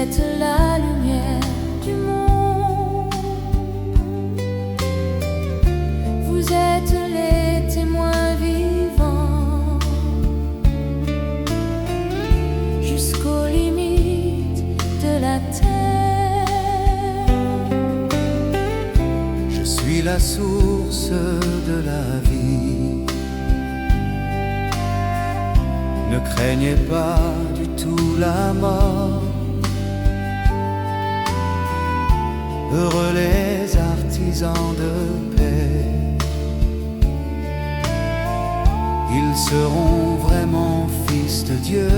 êtes la lumière du monde. Vous êtes les témoins vivants jusqu'aux limites de la terre. Je suis la source de la vie. Ne craignez pas du tout la mort. Heureux les artisans de paix, ils seront vraiment fils de Dieu.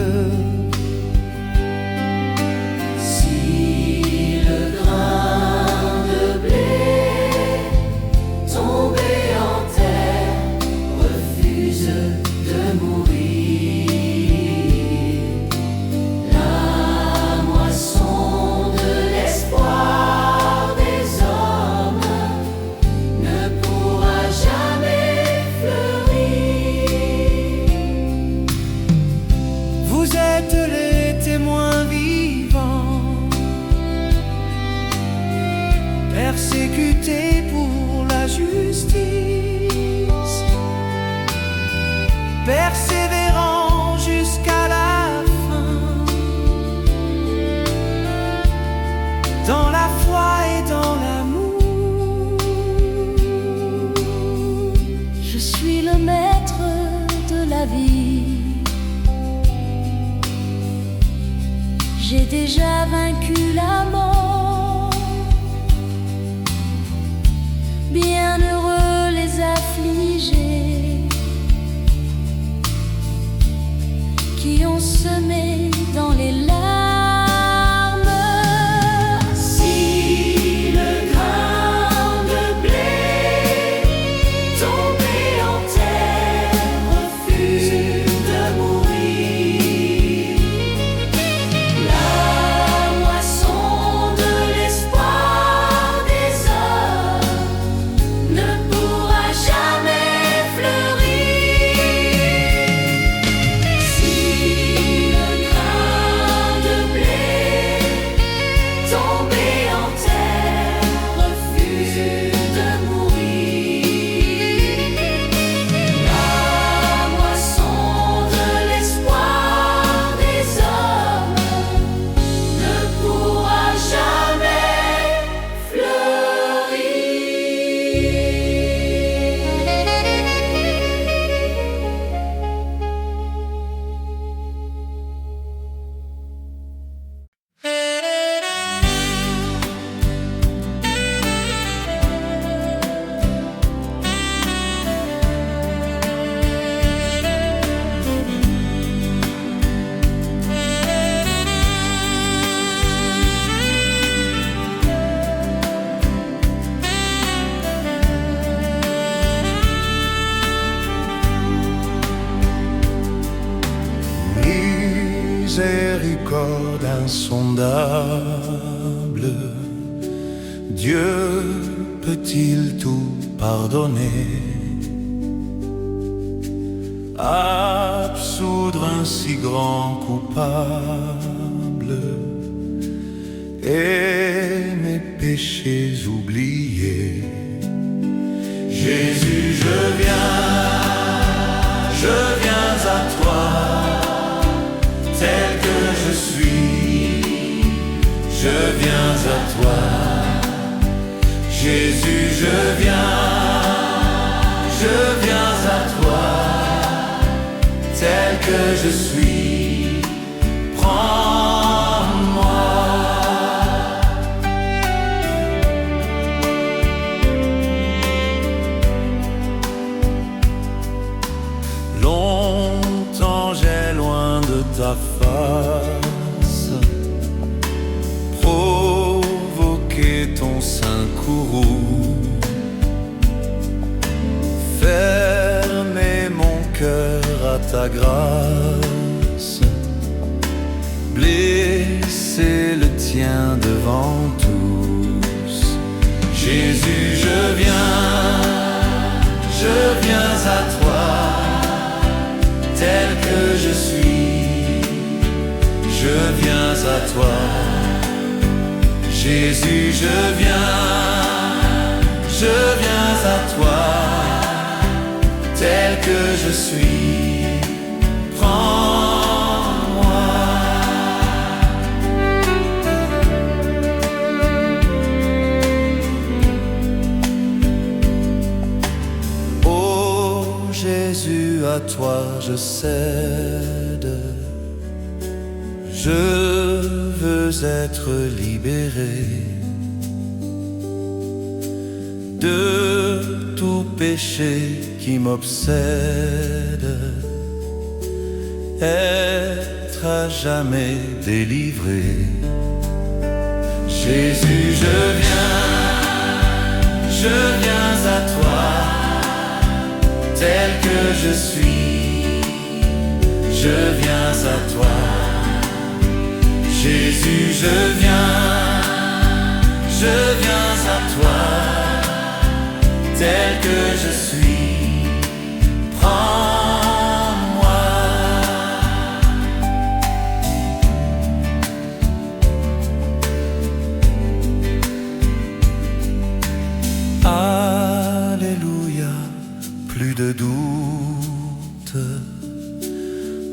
Si le grain de blé tombé en terre refuse de mourir, persécutés pour la justice, persévérants jusqu'à la fin, dans la foi et dans l'amour. Je suis le maître de la vie. J'ai déjà vaincu la mort. Bienheureux les affligés qui ont semé dans les larmes. Si le grain de blé tombé en terre refuse de mourir, la moisson de l'espoir des hommes ne pourra jamais fleurir. Si le grain de blé tombé en terre refuse de mourir, la moisson de l'espoir des hommes ne pourra jamais fleurir. Miséricorde insondable, Dieu peut-il tout pardonner, absoudre un si grand coupable et mes péchés oubliés? Jésus, je viens à toi, tel que je suis, je viens à toi. Jésus, je viens à toi, tel que je suis, prends-moi. Longtemps j'ai loin de ta face provoqué ton sein courroux, fermé mon cœur à ta grâce, blessé le tien devant tous. Jésus, je viens à toi, tel que je suis, je viens à toi. Jésus, je viens à toi, tel que je suis, prends-moi. Oh Jésus, à toi je cède, je veux être libéré de tout péché qui m'obsède, être à jamais délivré. Jésus, je viens à toi, tel que je suis, je viens à toi. Jésus, je viens à toi, tel que je suis, prends-moi. Alléluia, plus de doute,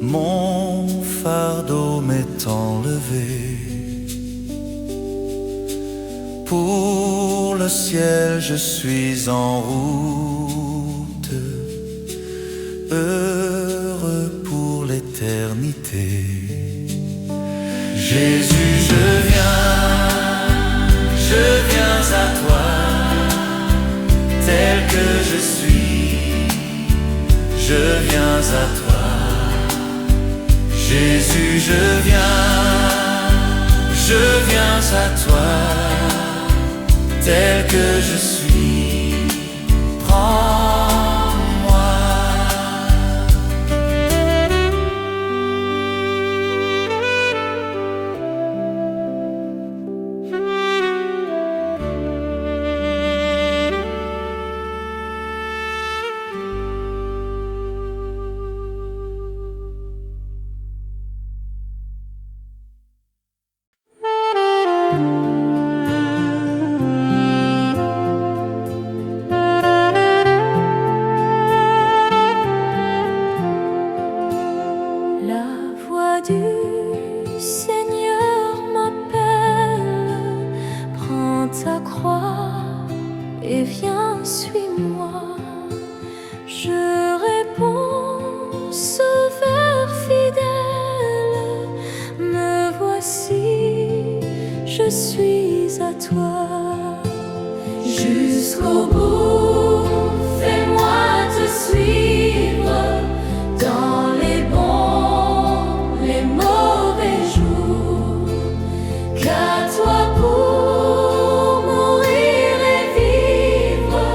mon fardeau m'est enlevé. Pour le ciel je suis en route, heureux pour l'éternité. Jésus, je viens à toi, tel que je suis, je viens à toi. Jésus, je viens à toi, tel que je suis, prends-moi. Du Seigneur m'appelle, prends ta croix et viens, suis-moi. Je réponds, Sauveur fidèle, me voici, je suis à toi. Jusqu'au bout, fais-moi te suivre dans les bons, les mauvais jours, qu'à toi pour mourir et vivre,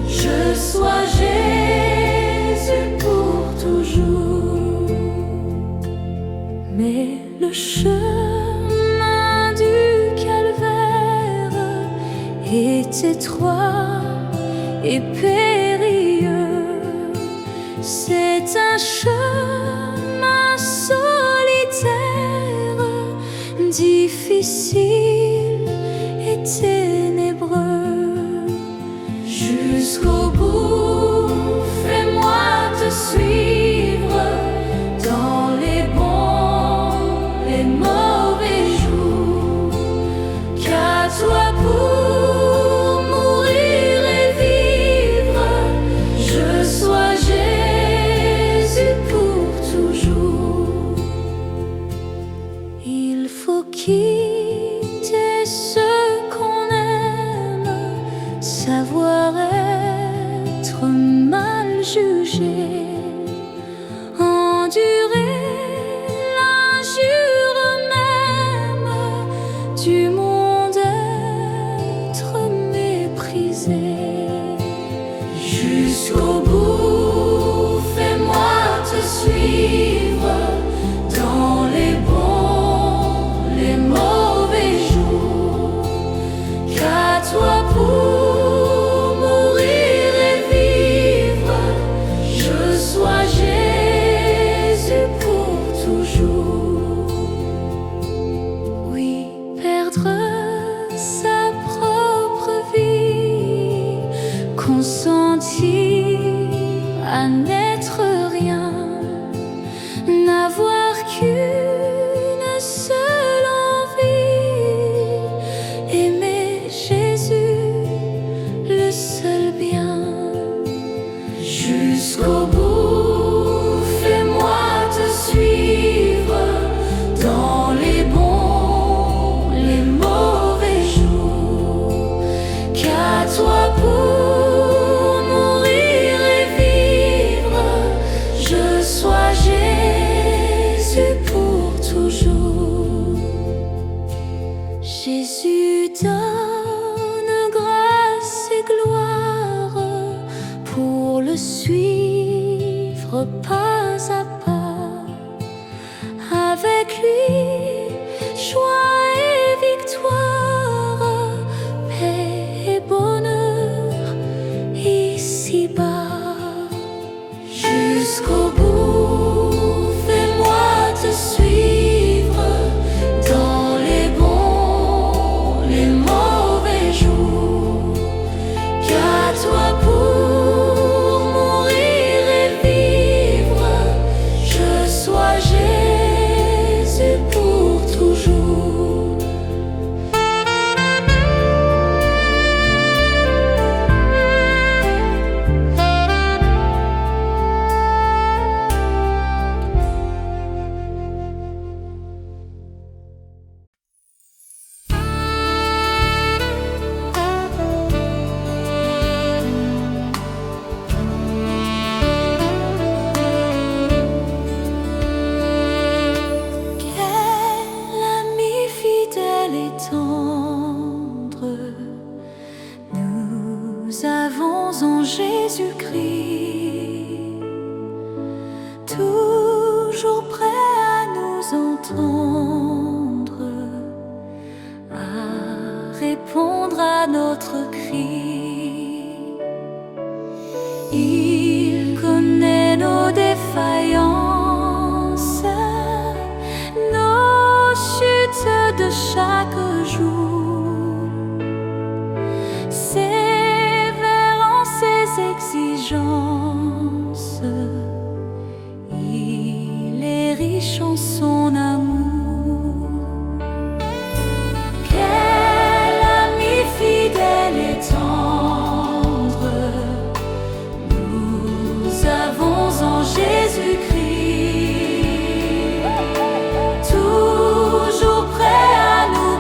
je sois Jésus pour toujours. Mais le chemin du calvaire est étroit et périlleux, c'est un chemin solitaire, difficile et ténébreux. Jusqu'au bout, fais-moi te suivre dans les bons, les mauvais jours, qu'à toi pour mourir et vivre, je sois Jésus pour toujours. Il faut quitter ce qu'on aime, savoir être mal jugé, endurer l'injure même du monde, être méprisé. Jusqu'au bout, fais-moi te suivre dans les bons, les mauvais jours, qu'à toi pour mourir et vivre, je sois Jésus pour toujours. Oui, perdre Jésus donne grâce et gloire pour le suivre pas à pas. Avec lui, joie et victoire, paix et bonheur ici-bas. Jusqu'au bout, fais-moi te suivre dans les bons, les mauvais jours. Qu'à toi pour mourir et vivre, je sois Jésus pour toujours. Quel ami fidèle et tendre nous avons en Jésus-Christ, toujours prêt à nous entendre, à répondre à notre cri. Il connaît nos défaillances, nos chutes de chaque jour. Sévère en ses exigences, il est riche en son amour. Quel ami fidèle et tendre nous avons en Jésus-Christ, toujours prêt à nous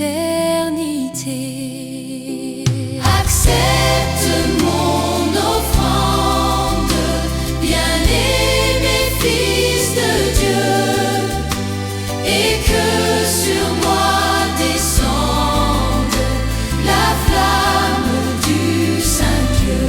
l'éternité. Accepte mon offrande, bien-aimé Fils de Dieu, et que sur moi descende la flamme du Saint-Dieu.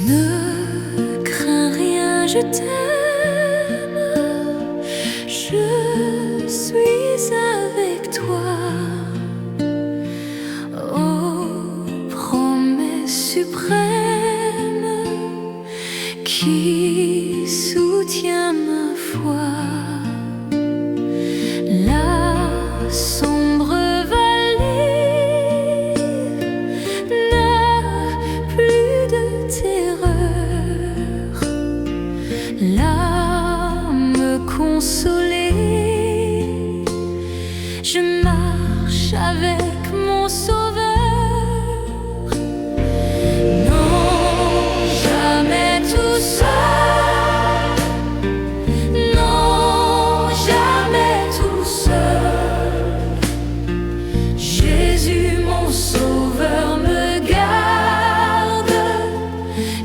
Ne crains rien, je t'aime, je suis avec toi. Oh, promesse suprême qui soutient ma foi. La sombre vallée n'a plus de terreur. L'âme consolée, je marche avec mon Sauveur. Non, jamais tout seul. Non, jamais tout seul. Jésus, mon Sauveur, me garde.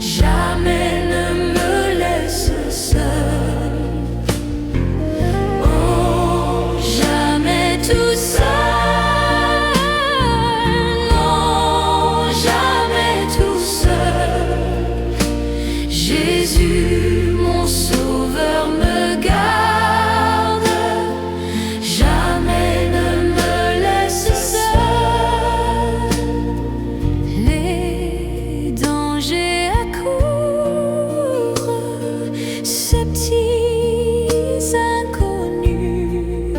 Jamais ne me laisse seul. Oh, jamais tout seul. Non, jamais tout seul. Jésus, mon Sauveur, me garde. Jamais ne me laisse seul. Les dangers accourent, ces petits inconnus.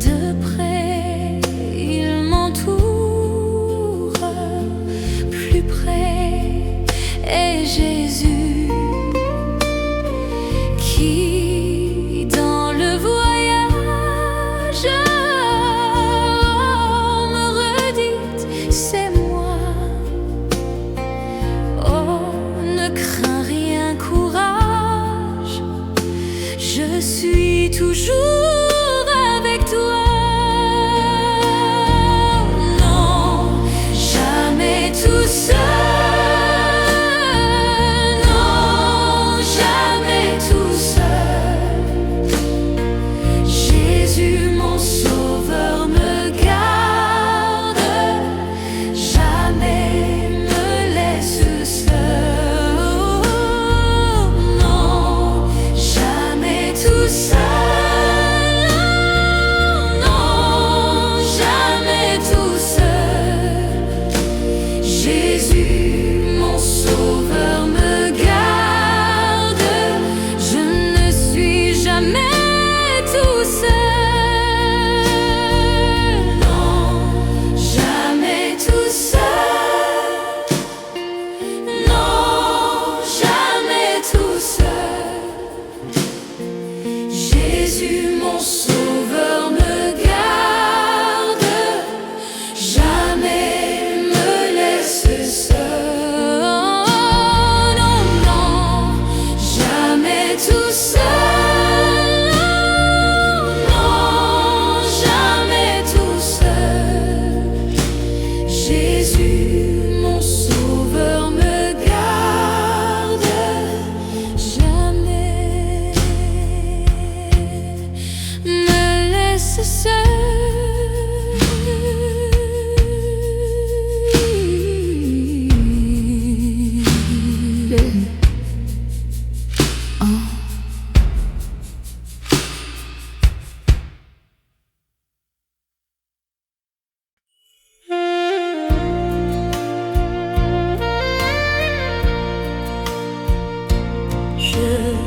De près, ils m'entourent. Plus près est Jésus, qui dans le voyage me redit, c'est moi. Oh, ne crains rien, courage, je suis toujours avec toi. Non, jamais tout seul. Non, jamais tout seul. Jésus, mon Sauveur, me garde. Jamais me laisse seul. Non, jamais tout seul. Non, jamais tout seul. Jésus, mon Sauveur, me garde. Je ne suis jamais tout seul. Non, jamais tout seul. Non, jamais tout seul. Jésus, mon Sauveur, me garde. Jamais me laisse seul. Non, non, jamais tout seul. Non, jamais tout seul. Jésus, mon Sauveur, me garde. Jamais me laisse seul.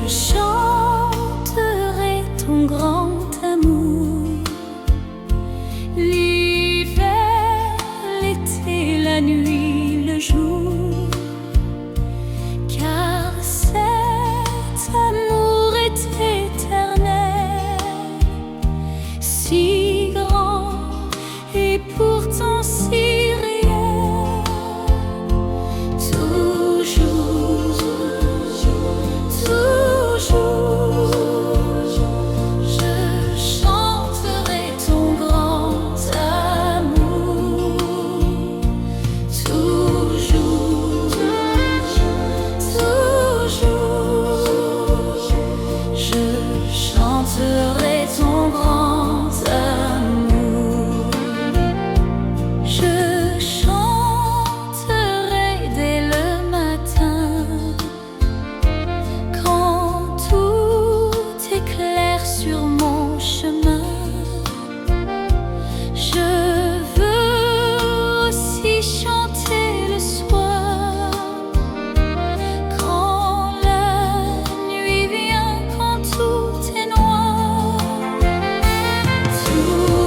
chanterai ton grand amour, l'hiver, l'été, la nuit, le jour, car cet amour est éternel, si grand et pourtant si réel. Toujours, je chanterai ton grand amour. Toujours, je chanterai ton grand amour. Je chanterai dès le matin, quand tout est clair sur mon chemin. Je veux aussi chanter le soir, quand la nuit vient, quand tout est noir. Toujours,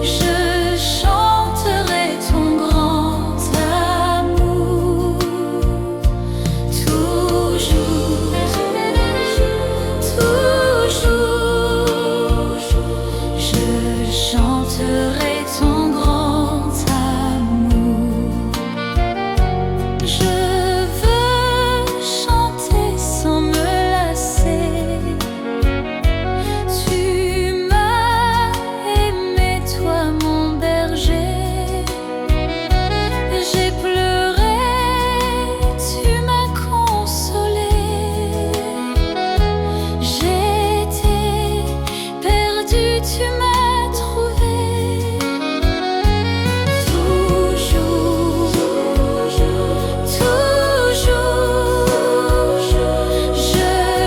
je chanterai ton grand amour. Toujours, je chanterai ton grand amour. Je veux chanter sans me lasser. Tu m'as aimé, toi mon berger. J'ai pleuré, tu m'as consolé. J'étais perdue, tu m'as trouvé. Toujours, je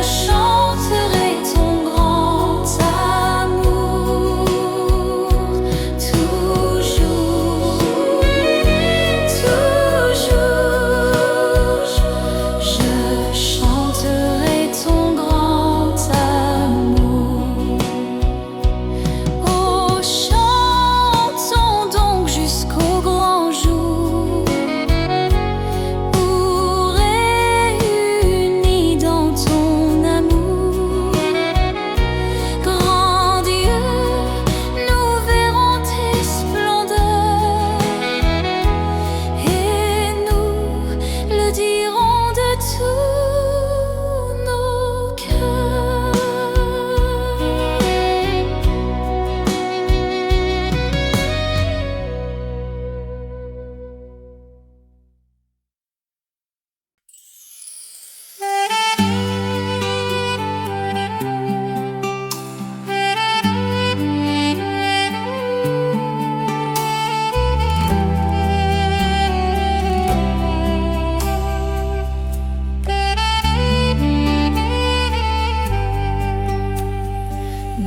chanterai ton grand amour. Toujours, je chanterai ton grand amour. Oh, chantons donc jusqu'au grand jour, où réunis dans ton amour, grand Dieu, nous verrons tes splendeurs, et nous le dirons de tous nos cœurs.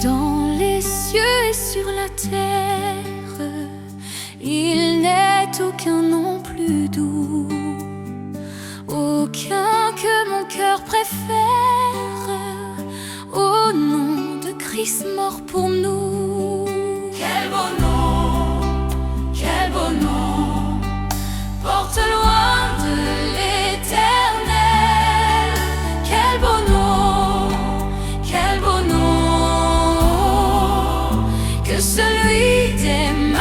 Dans les cieux et sur la terre, il n'est aucun nom plus doux, aucun que mon cœur préfère, au nom de Christ mort pour nous. Quel beau nom, porte loin de l'éternel. Quel beau nom, que celui d'Emmanuel.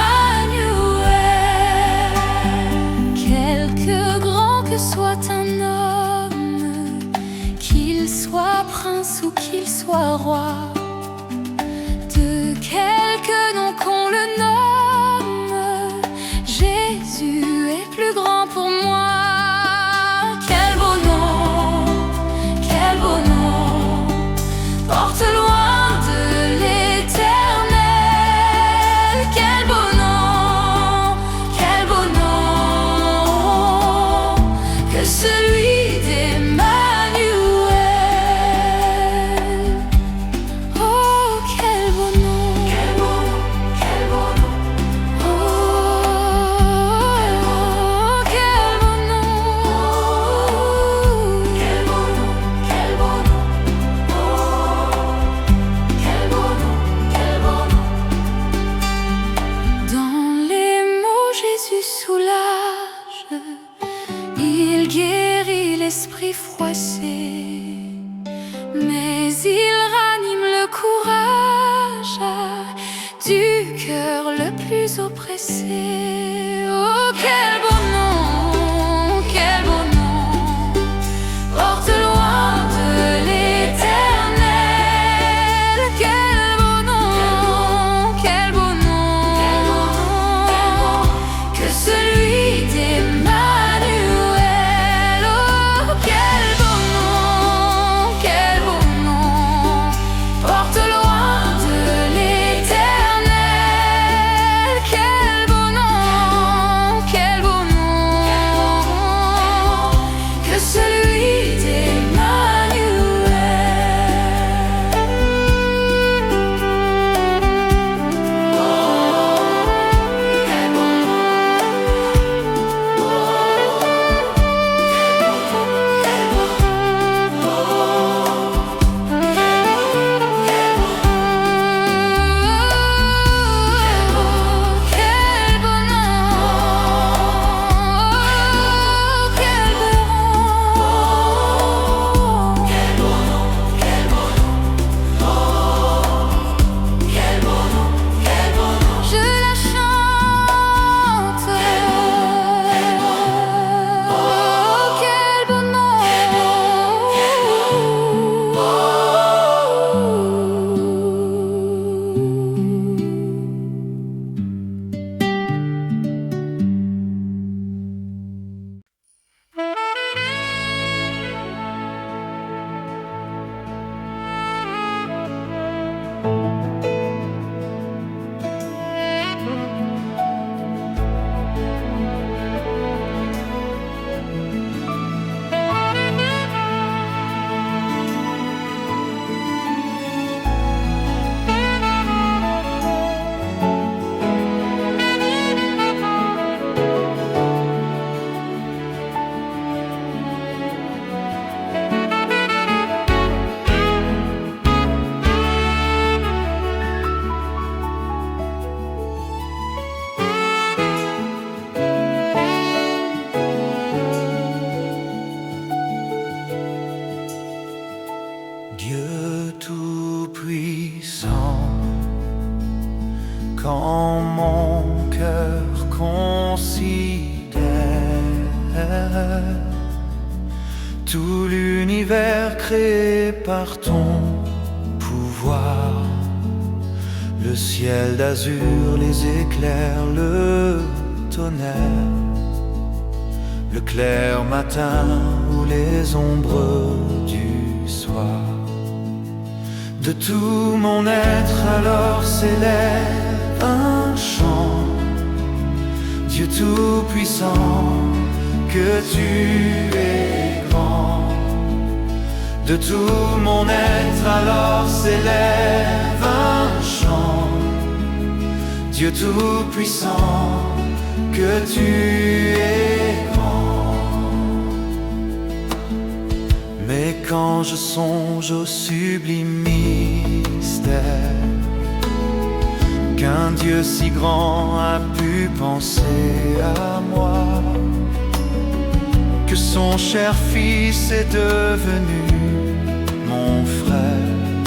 Quelque grand que soit un homme, qu'il soit prince ou qu'il soit roi, de quelque nom qu'on le nomme, Jésus est plus grand pour moi. Quel beau nom, porte loin de l'éternel. Quel beau nom, que celui d'Emmanuel. Oh, quel beau nom, oh, quel guérit l'esprit froissé, mais il ranime le courage du cœur le plus oppressé. Oh, quel beau nom, quel beau nom, porte loin de l'Éternel. Quel beau nom, quel beau nom, que celui d'Emmanuel. Oh, quel beau nom, porte loin de l'Éternel. Quel beau nom, que celui Dieu tout-puissant, quand mon cœur considère tout l'univers créé par ton pouvoir, le ciel d'azur, les éclairs, le tonnerre, le clair matin ou les ombres du soir. De tout mon être alors s'élève un chant. Dieu tout-puissant, que tu es grand. De tout mon être alors s'élève un chant. Dieu tout-puissant, que tu es grand. Mais quand je songe au sublime mystère qu'un Dieu si grand a pu penser à moi, que son cher Fils est devenu mon frère,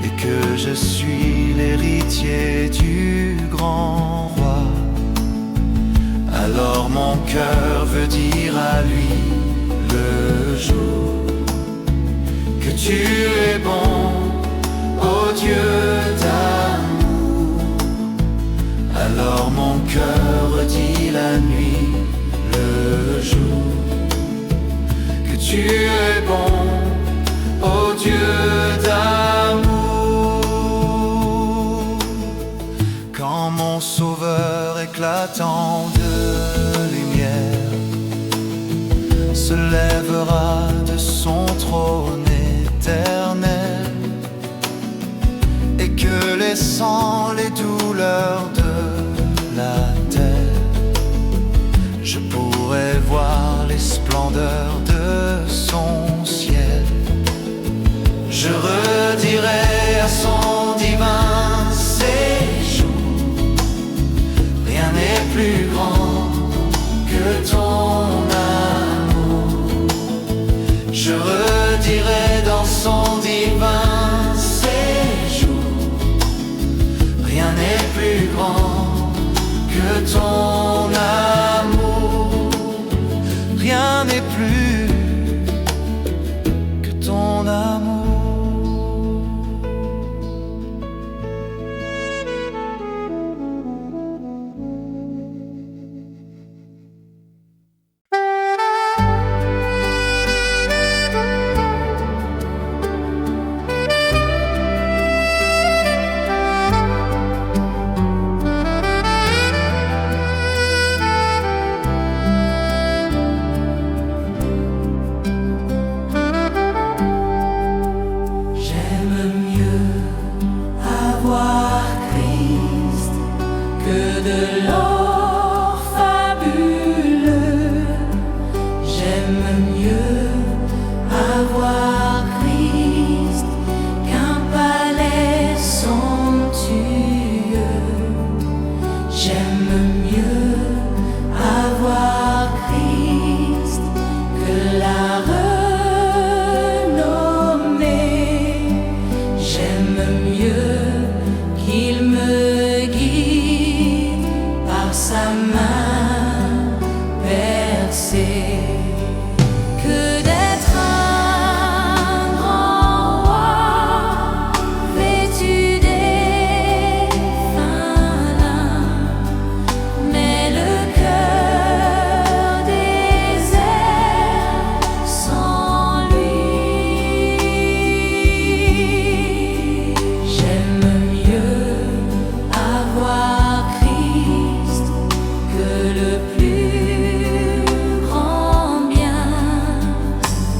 et que je suis l'héritier du grand roi, alors mon cœur veut dire à lui le jour que tu es bon, ô Dieu d'amour. Alors mon cœur dit la nuit, le jour, que tu es bon, ô Dieu d'amour. Quand mon Sauveur éclatant de lumière se lèvera de son trône éternel, et que laissant les douleurs de la terre, je pourrai voir les splendeurs de son ciel. Je redirai à son divin séjour, rien n'est plus grand que ton amour. rien n'est plus que ton amour. De l'or fabuleux, j'aime mieux avoir Christ qu'un palais somptueux. J'aime mieux avoir Christ que la renommée. J'aime mieux qu'il me guide sa main percée que d'être un grand roi vêtu des fins lins, mais le cœur désert sans lui. J'aime mieux avoir le plus grand bien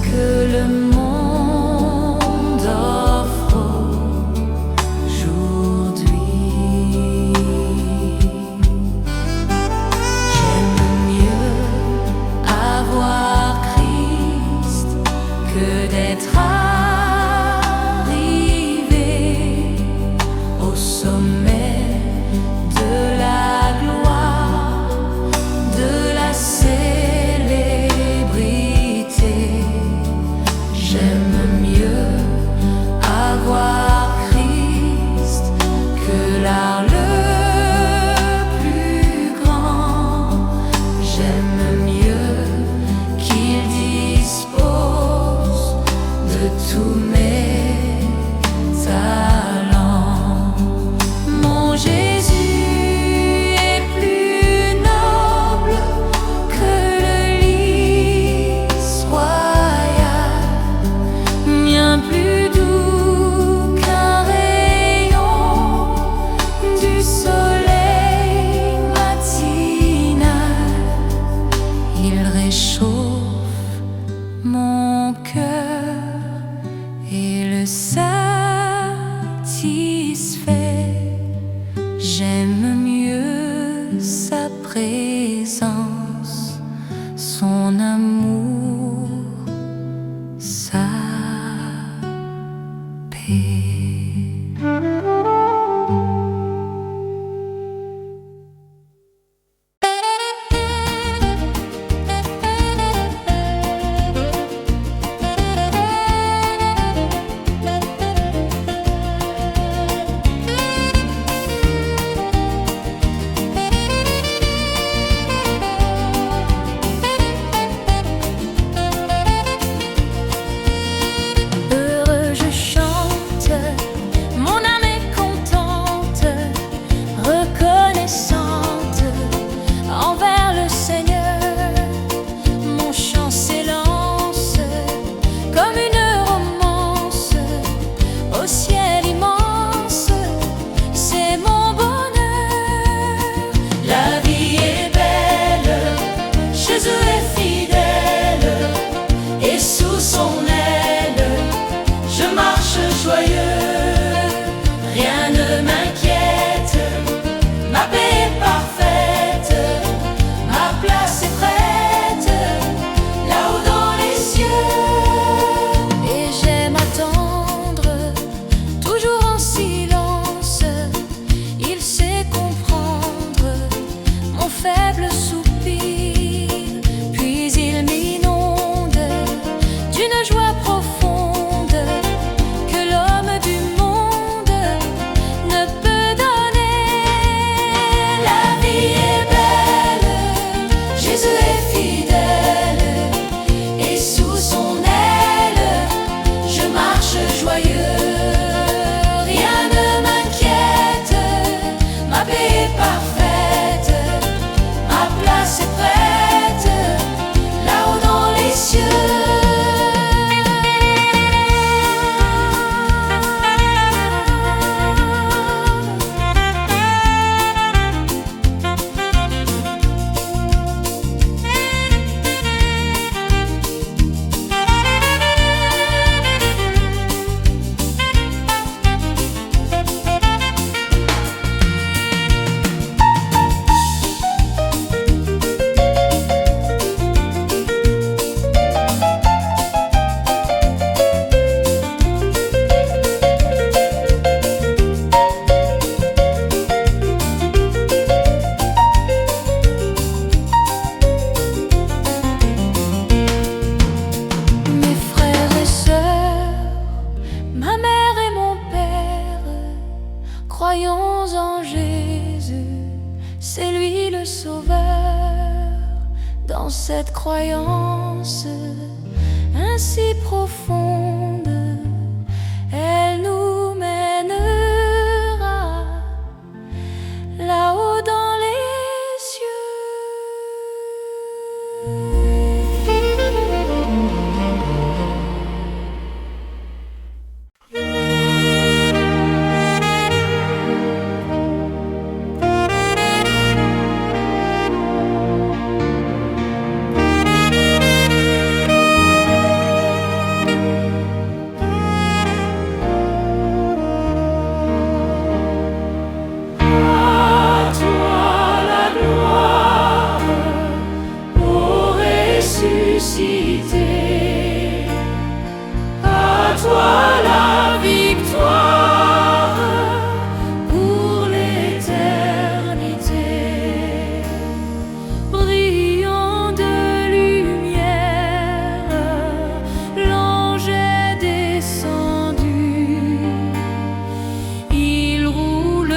que le monde offre aujourd'hui. J'aime mieux avoir Christ que d'être arrivé au sommet de la gloire, de la célébrité. J'aime mieux avoir Christ que l'art le plus grand. J'aime mieux qu'il dispose de tous mes talents. Mon Jésus plus doux qu'un rayon du soleil matinal. Il réchauffe mon cœur et le satisfait. J'aime mieux sa présence, son amour, sa paix. cette croyance ainsi profonde, elle nous mènera là-haut dans les cieux. À toi la victoire pour l'éternité. Brillant de lumière, l'ange est descendu. Il roule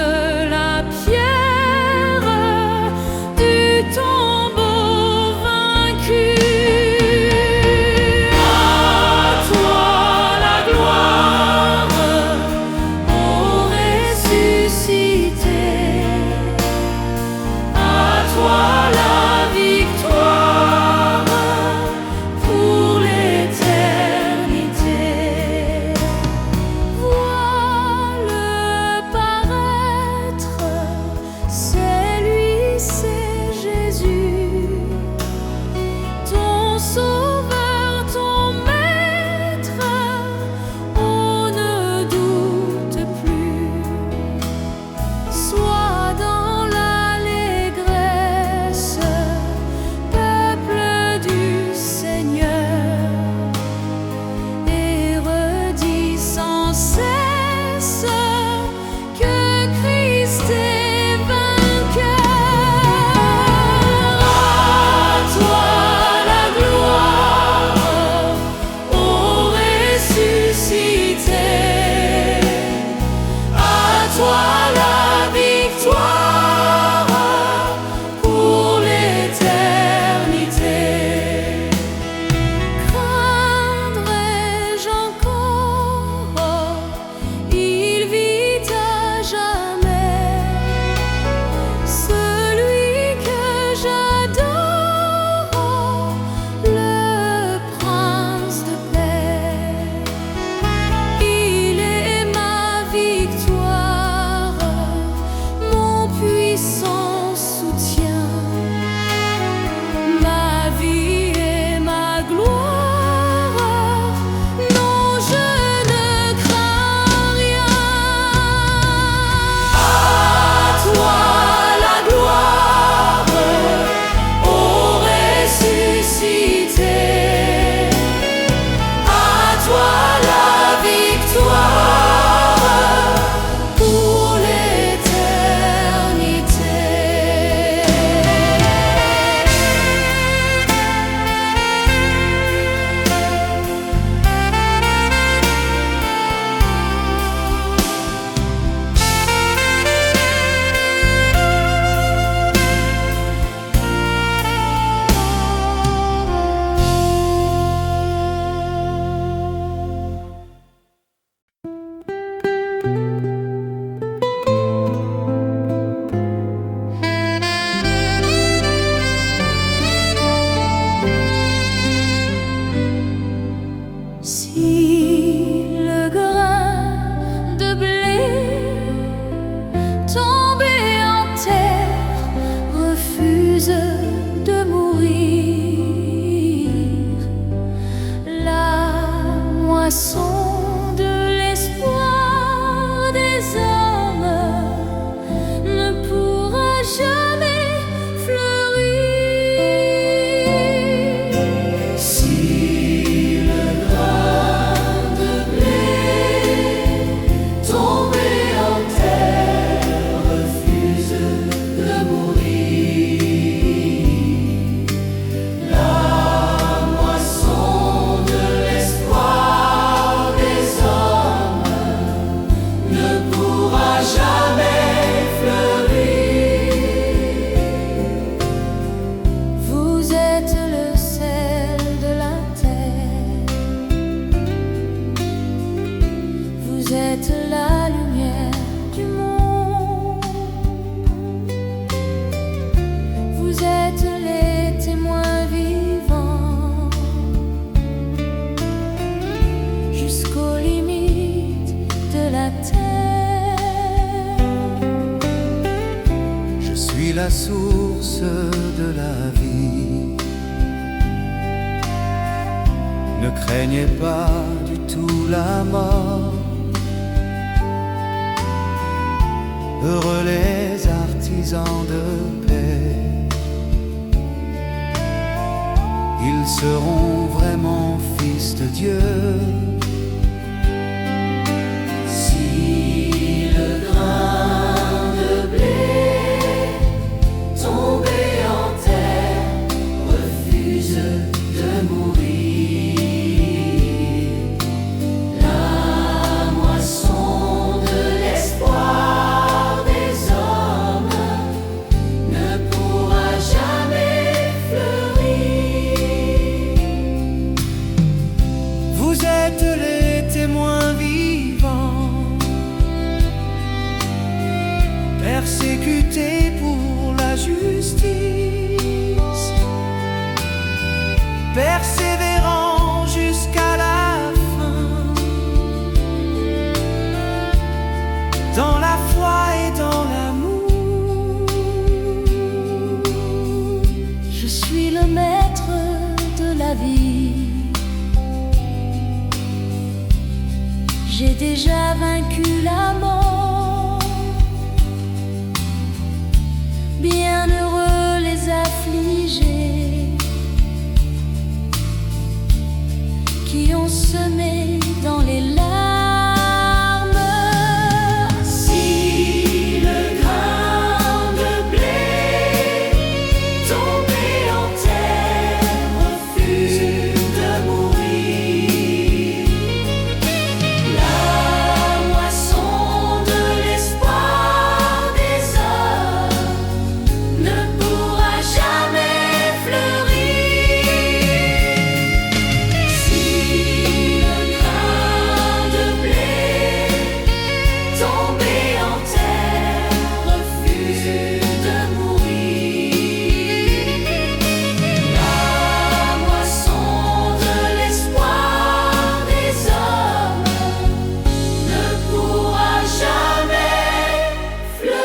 la pierre du tombeau vaincu. ne craignez pas du tout la mort. Heureux les artisans de paix, ils seront vraiment fils de Dieu. Si le grain de blé tombé en terre refuse de mourir, la moisson de l'espoir des hommes ne pourra jamais fleurir. Vous êtes les témoins vivants, persécutés pour la justice, persévérants jusqu'à la fin, dans la foi et dans l'amour. Je suis le maître de la vie. J'ai déjà vaincu la mort. Bienheureux les affligés qui ont semé dans les larmes. Si le grain de blé tombé en terre refuse de mourir, la moisson de l'espoir des hommes ne pourra jamais fleurir. Si le grain de blé tombé en terre refuse de mourir, la moisson de l'espoir des hommes ne pourra jamais fleurir.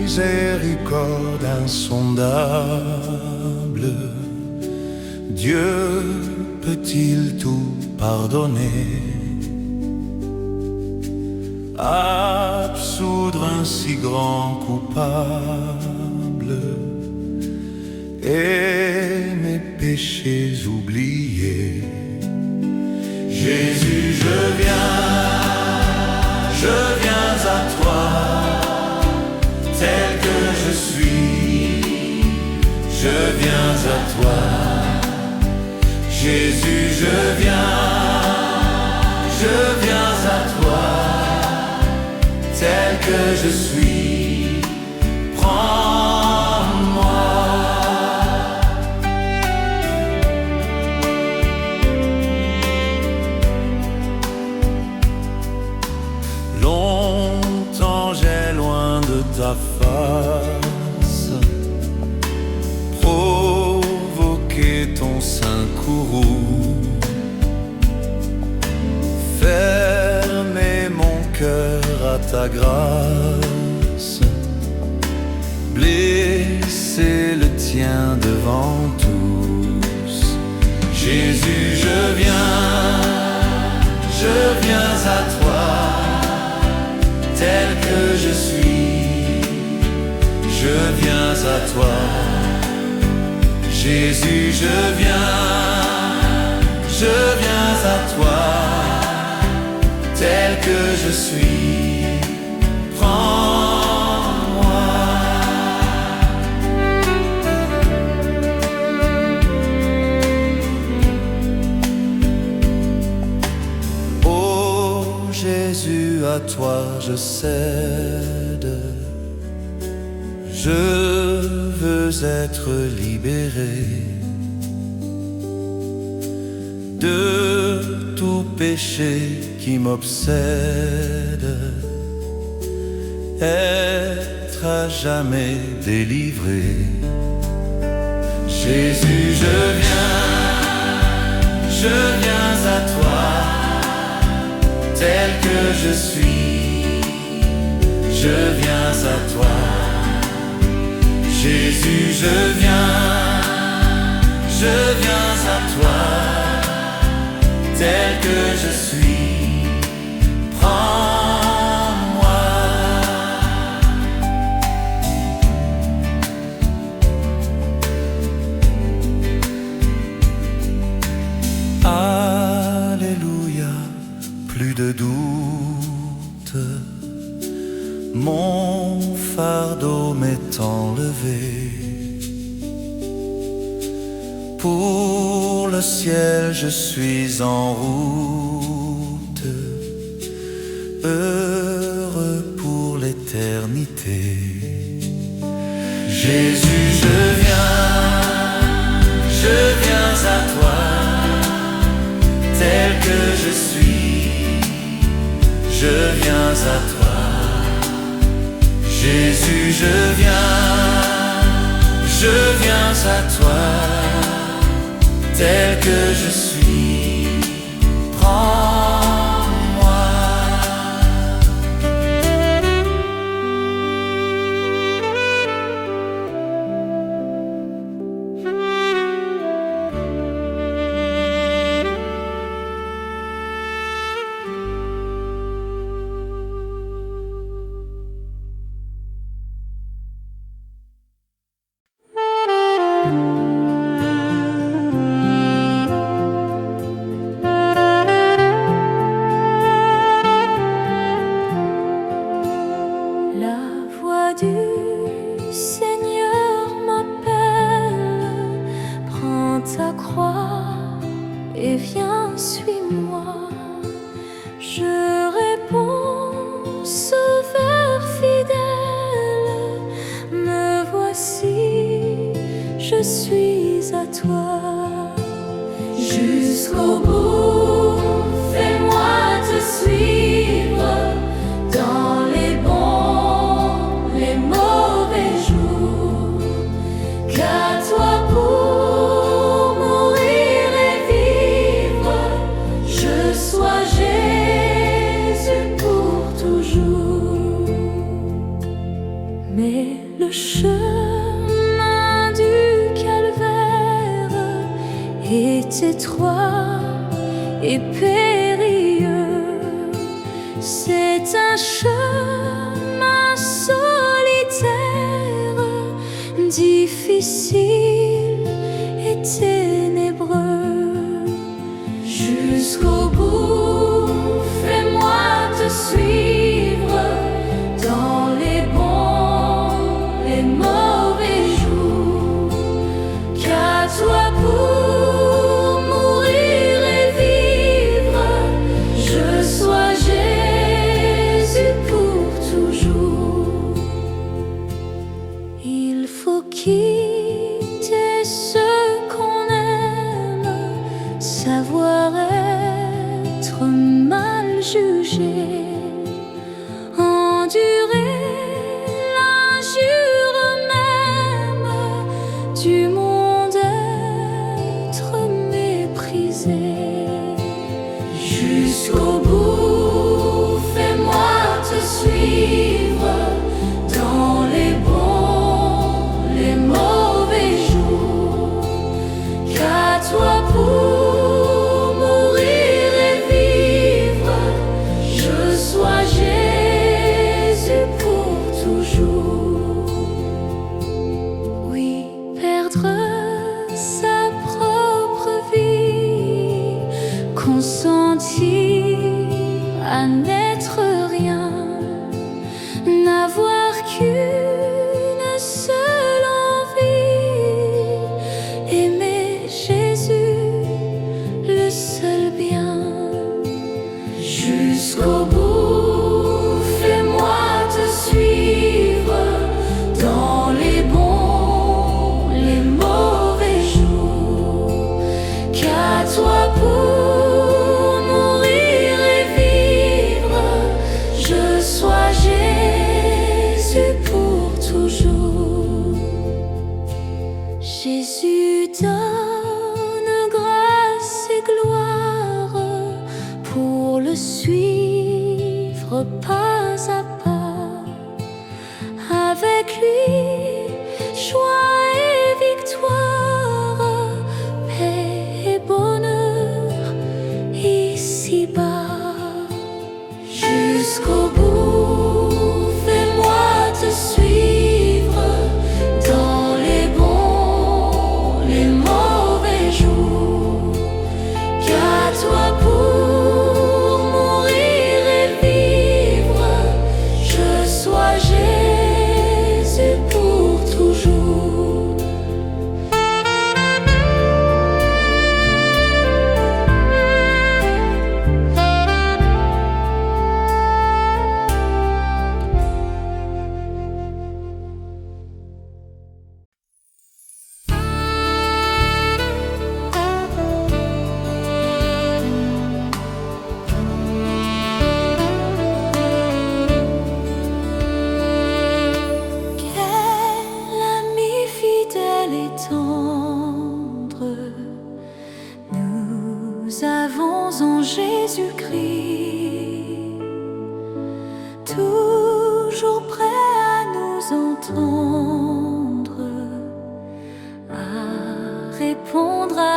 Miséricorde insondable, Dieu peut-il tout pardonner, absoudre un si grand coupable et mes péchés oubliés? Jésus, je viens à toi, tel que je suis, je viens à toi. Jésus, je viens à toi, tel que je suis, prends-moi. Longtemps j'ai loin de ta face provoqué ton sein courroux, fermé mon cœur à ta grâce, blessé le tien devant tous. Jésus, je viens à toi, tel que je suis, je viens à toi. Jésus, je viens à toi, tel que je suis, prends-moi. Oh Jésus, à toi je cède. Je veux être libéré de tout péché qui m'obsède, être à jamais délivré. Jésus, je viens à toi, tel que je suis, je viens à toi. Jésus, je viens à toi, tel que je suis, prends-moi. Alléluia, plus de doute, mon fardeau m'est enlevé. Pour le ciel, je suis en route, heureux pour l'éternité. Jésus, je viens à toi, tel que je suis, je viens à toi. Jésus, je viens à toi, tel que je suis, prends-moi. Ta croix et viens, suis-moi. Je réponds, Sauveur fidèle, me voici, je suis à toi. Jusqu'au bout, fais-moi te suivre dans les bons, les mauvais jours, qu'à toi pour le chemin du calvaire est étroit et périlleux. C'est un chemin solitaire, difficile et ténébreux. Jusqu'au bout, fais-moi te suivre dans les bons, les mauvais jours, qu'à toi pour mourir et vivre, je sois Jésus pour toujours. Il faut quitter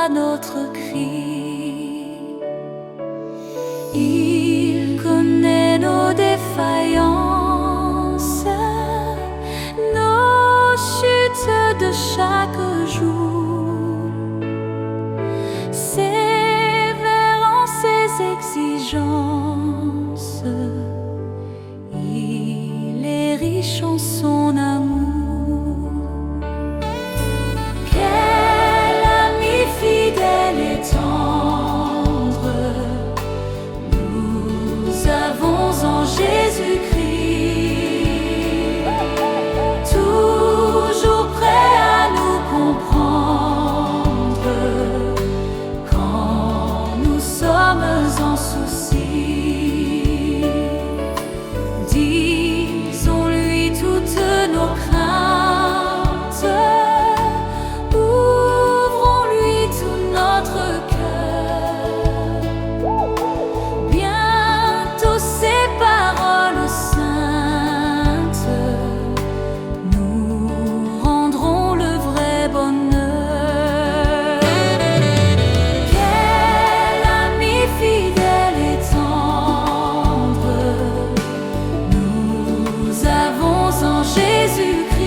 à notre cri. Il connaît nos défaillances, nos chutes de chaque jour. Sévère en ses exigences, il est riche en son amour. Quel ami fidèle et tendre nous avons en Jésus-Christ, toujours prêt à nous comprendre quand nous sommes en souci. Disons-lui toutes nos craintes, ouvrons-lui tout notre cœur. Bientôt ces paroles saintes nous rendront le vrai bonheur. Quel ami fidèle et tendre nous avons en Jésus-Christ.